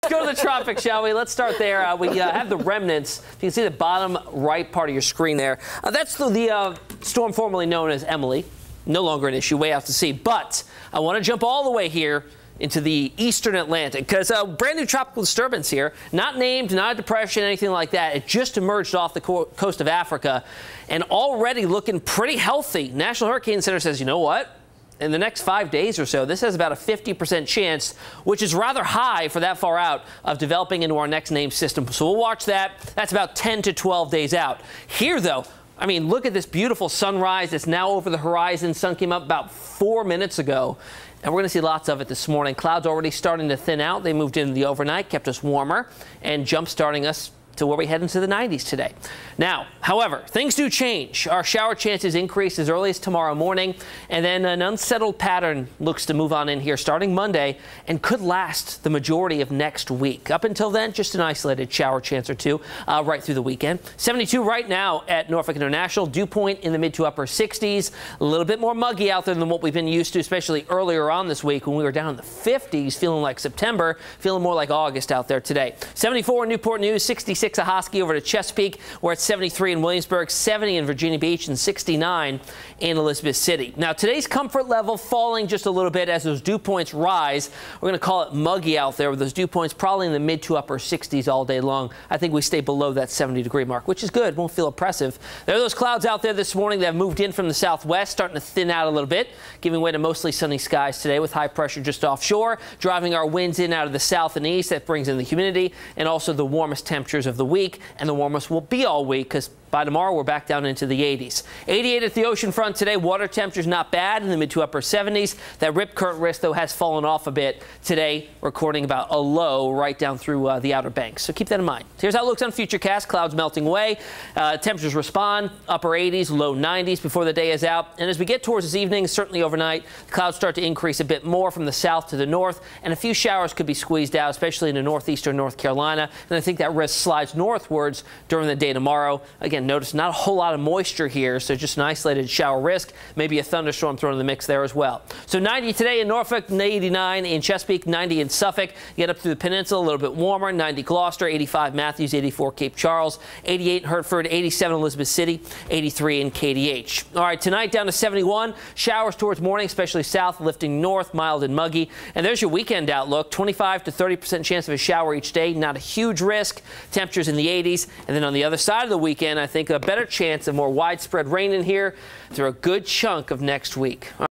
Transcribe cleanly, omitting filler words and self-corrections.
Let's go to the tropics, shall we? Let's start there. We have the remnants. You can see the bottom right part of your screen there. That's the storm formerly known as Emily. No longer an issue, way out to sea. But I want to jump all the way here into the eastern Atlantic, because a brand new tropical disturbance here, not named, not a depression, anything like that. It just emerged off the coast of Africa and already looking pretty healthy. National Hurricane Center says, you know what? In the next 5 days or so, this has about a 50% chance, which is rather high for that far out, of developing into our next named system. So we'll watch that. That's about 10 to 12 days out. Here, though, I mean, look at this beautiful sunrise. It's now over the horizon. Sun came up about 4 minutes ago. And we're going to see lots of it this morning. Clouds already starting to thin out. They moved into the overnight, kept us warmer, and jump-starting us to where we head into the 90s today. Now, however, things do change. Our shower chances increase as early as tomorrow morning, and then an unsettled pattern looks to move on in here starting Monday and could last the majority of next week. Up until then, just an isolated shower chance or two right through the weekend. 72 right now at Norfolk International. Dew point in the mid to upper 60s. A little bit more muggy out there than what we've been used to, especially earlier on this week when we were down in the 50s, feeling like September, feeling more like August out there today. 74 in Newport News, 66 Ahoskie over to Chesapeake. We're at 73 in Williamsburg, 70 in Virginia Beach, and 69 in Elizabeth City. Now, today's comfort level falling just a little bit as those dew points rise. We're going to call it muggy out there with those dew points probably in the mid to upper 60s all day long. I think we stay below that 70-degree mark, which is good. Won't feel oppressive. There are those clouds out there this morning that have moved in from the southwest, starting to thin out a little bit, giving way to mostly sunny skies today with high pressure just offshore, driving our winds in out of the south and east. That brings in the humidity and also the warmest temperatures of the week, and the warmest will be all week because by tomorrow, we're back down into the 80s. 88 at the ocean front today. Water temperatures not bad in the mid to upper 70s. That rip current risk, though, has fallen off a bit today, recording about a low right down through the Outer Banks. So keep that in mind. Here's how it looks on Futurecast. Clouds melting away. Temperatures respond. Upper 80s, low 90s before the day is out. And as we get towards this evening, certainly overnight, the clouds start to increase a bit more from the south to the north. And a few showers could be squeezed out, especially in the northeastern North Carolina. And I think that risk slides northwards during the day tomorrow. Again, notice not a whole lot of moisture here, so just an isolated shower risk. Maybe a thunderstorm thrown in the mix there as well. So 90 today in Norfolk, 89 in Chesapeake, 90 in Suffolk. Get up through the peninsula, a little bit warmer, 90 Gloucester, 85 Matthews, 84 Cape Charles, 88 in Hertford, 87 Elizabeth City, 83 in KDH. All right, tonight down to 71. Showers towards morning, especially south, lifting north, mild and muggy. And there's your weekend outlook, 25 to 30% chance of a shower each day. Not a huge risk. Temperatures in the 80s. And then on the other side of the weekend, I think a better chance of more widespread rain in here through a good chunk of next week.